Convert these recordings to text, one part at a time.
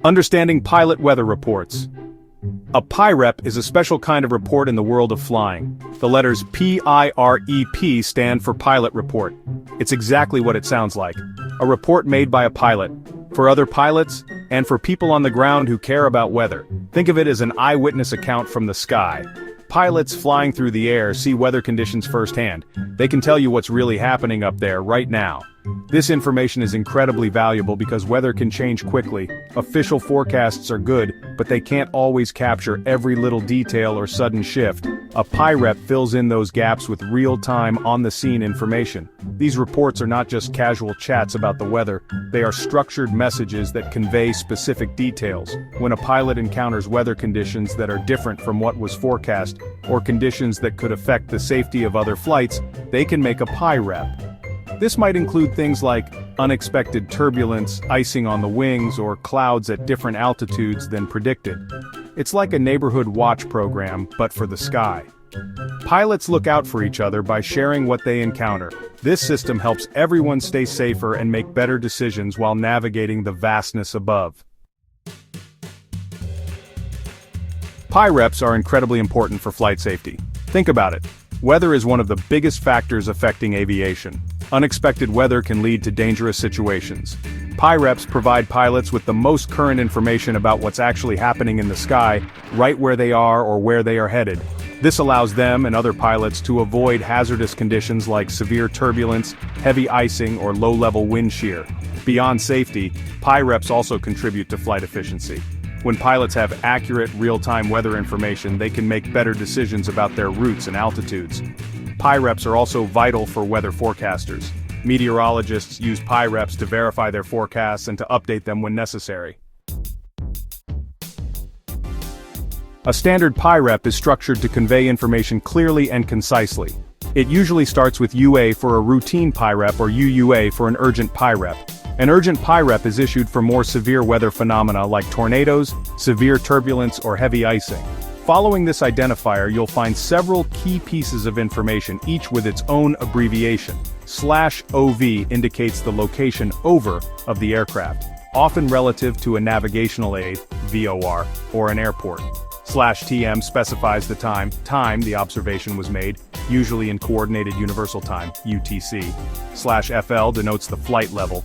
Understanding pilot weather reports. A PIREP is a special kind of report in the world of flying. The letters PIREP stand for pilot report. It's exactly what it sounds like. A report made by a pilot. For other pilots, and for people on the ground who care about weather. Think of it as an eyewitness account from the sky. Pilots flying through the air see weather conditions firsthand. They can tell you what's really happening up there right now. This information is incredibly valuable because weather can change quickly. Official forecasts are good, but they can't always capture every little detail or sudden shift. A PIREP fills in those gaps with real-time, on-the-scene information. These reports are not just casual chats about the weather, they are structured messages that convey specific details. When a pilot encounters weather conditions that are different from what was forecast, or conditions that could affect the safety of other flights, they can make a PIREP. This might include things like unexpected turbulence, icing on the wings, or clouds at different altitudes than predicted. It's like a neighborhood watch program, but for the sky. Pilots look out for each other by sharing what they encounter. This system helps everyone stay safer and make better decisions while navigating the vastness above. PIREPs are incredibly important for flight safety. Think about it. Weather is one of the biggest factors affecting aviation. Unexpected weather can lead to dangerous situations. PIREPs provide pilots with the most current information about what's actually happening in the sky, right where they are or where they are headed. This allows them and other pilots to avoid hazardous conditions like severe turbulence, heavy icing, or low-level wind shear. Beyond safety, PIREPs also contribute to flight efficiency. When pilots have accurate, real-time weather information, they can make better decisions about their routes and altitudes. PIREPs are also vital for weather forecasters. Meteorologists use PIREPs to verify their forecasts and to update them when necessary. A standard PIREP is structured to convey information clearly and concisely. It usually starts with UA for a routine PIREP or UUA for an urgent PIREP. An urgent PIREP is issued for more severe weather phenomena like tornadoes, severe turbulence, or heavy icing. Following this identifier, you'll find several key pieces of information, each with its own abbreviation. /OV indicates the location over of the aircraft, often relative to a navigational aid, VOR, or an airport. /TM specifies the time the observation was made, usually in Coordinated Universal Time, UTC. /FL denotes the flight level,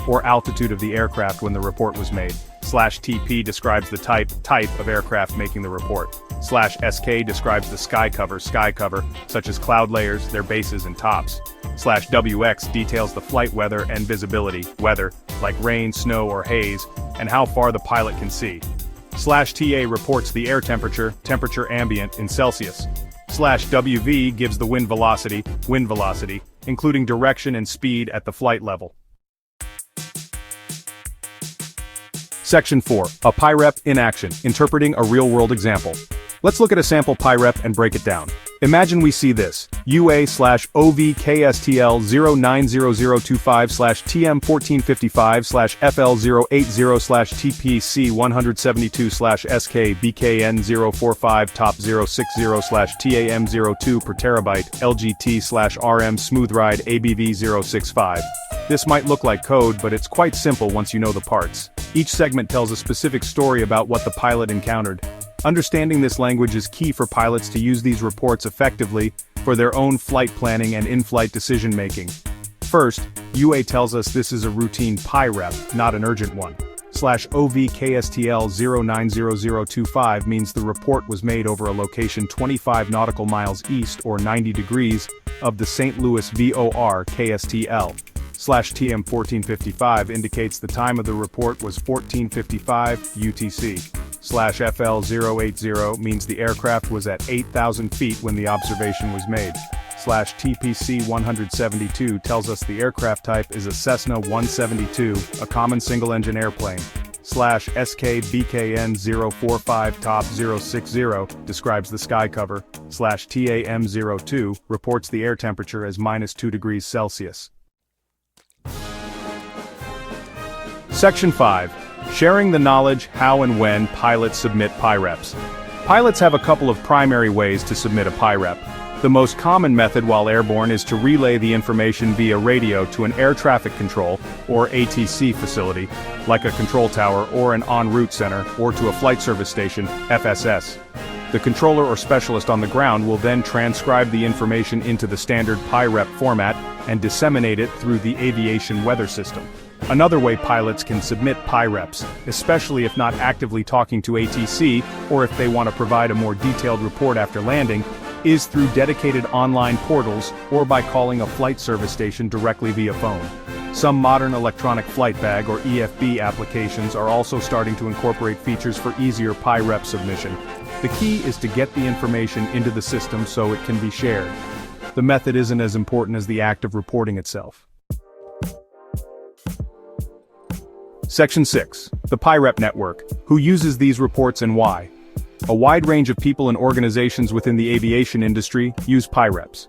or altitude of the aircraft when the report was made. /TP describes the type of aircraft making the report. /SK describes the sky cover, such as cloud layers, their bases and tops. /WX details the flight weather and visibility, weather, like rain, snow, or haze, and how far the pilot can see. /TA reports the air temperature ambient in Celsius. /WV gives the wind velocity, including direction and speed at the flight level. Section 4. A PIREP in action, interpreting a real-world example. Let's look at a sample PIREP and break it down. Imagine we see this, UA/OV/KSTL/090025/FL080/TPC172/SK-BKN045 top 060/TAM02 per terabyte LGT/RM smooth ride ABV065. This might look like code, but it's quite simple once you know the parts. Each segment tells a specific story about what the pilot encountered. Understanding this language is key for pilots to use these reports effectively for their own flight planning and in-flight decision-making. First, UA tells us this is a routine PIREP, not an urgent one. /OV/KSTL/090025 means the report was made over a location 25 nautical miles east or 90 degrees of the St. Louis VOR KSTL. /TM1455 indicates the time of the report was 1455 UTC. /FL080 means the aircraft was at 8,000 feet when the observation was made. /TPC172 tells us the aircraft type is a Cessna 172, a common single-engine airplane. /SK-BKN045 top 060 describes the sky cover. /TAM02 reports the air temperature as -2 degrees Celsius. Section 5. Sharing the knowledge how and when pilots submit PIREPs. Pilots have a couple of primary ways to submit a PIREP. The most common method while airborne is to relay the information via radio to an air traffic control, or ATC facility, like a control tower or an en route center, or to a flight service station, FSS. The controller or specialist on the ground will then transcribe the information into the standard PIREP format and disseminate it through the aviation weather system. Another way pilots can submit PIREPs, especially if not actively talking to ATC or if they want to provide a more detailed report after landing, is through dedicated online portals or by calling a flight service station directly via phone. Some modern electronic flight bag or EFB applications are also starting to incorporate features for easier PIREP submission. The key is to get the information into the system so it can be shared. The method isn't as important as the act of reporting itself. Section 6. The PIREP Network. Who uses these reports and why? A wide range of people and organizations within the aviation industry use PIREPs.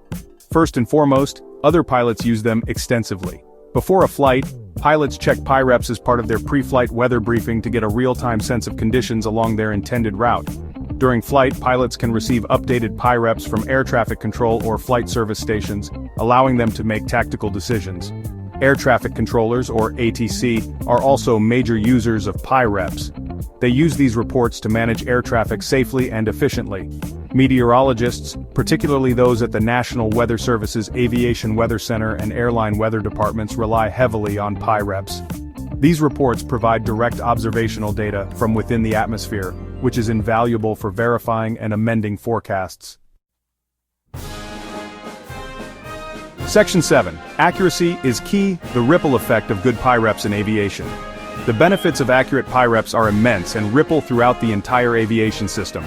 First and foremost, other pilots use them extensively. Before a flight, pilots check PIREPs as part of their pre-flight weather briefing to get a real-time sense of conditions along their intended route. During flight, pilots can receive updated PIREPs from air traffic control or flight service stations, allowing them to make tactical decisions. Air traffic controllers, or ATC, are also major users of PIREPs. They use these reports to manage air traffic safely and efficiently. Meteorologists, particularly those at the National Weather Service's Aviation Weather Center and airline weather departments, rely heavily on PIREPs. These reports provide direct observational data from within the atmosphere, which is invaluable for verifying and amending forecasts. Section 7. Accuracy is key. The ripple effect of good PIREPs in aviation. The benefits of accurate PIREPs are immense and ripple throughout the entire aviation system.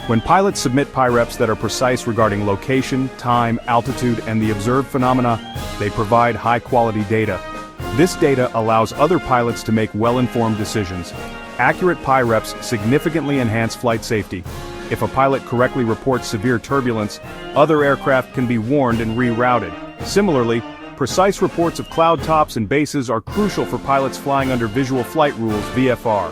When pilots submit PIREPs that are precise regarding location, time, altitude, and the observed phenomena, they provide high-quality data. This data allows other pilots to make well-informed decisions. Accurate PIREPs significantly enhance flight safety. If a pilot correctly reports severe turbulence, other aircraft can be warned and rerouted. Similarly, precise reports of cloud tops and bases are crucial for pilots flying under Visual Flight Rules (VFR).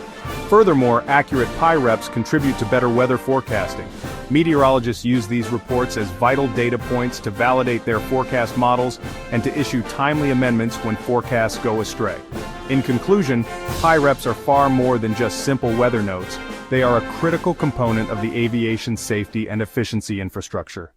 Furthermore, accurate PIREPs contribute to better weather forecasting. Meteorologists use these reports as vital data points to validate their forecast models and to issue timely amendments when forecasts go astray. In conclusion, PIREPs are far more than just simple weather notes. They are a critical component of the aviation safety and efficiency infrastructure.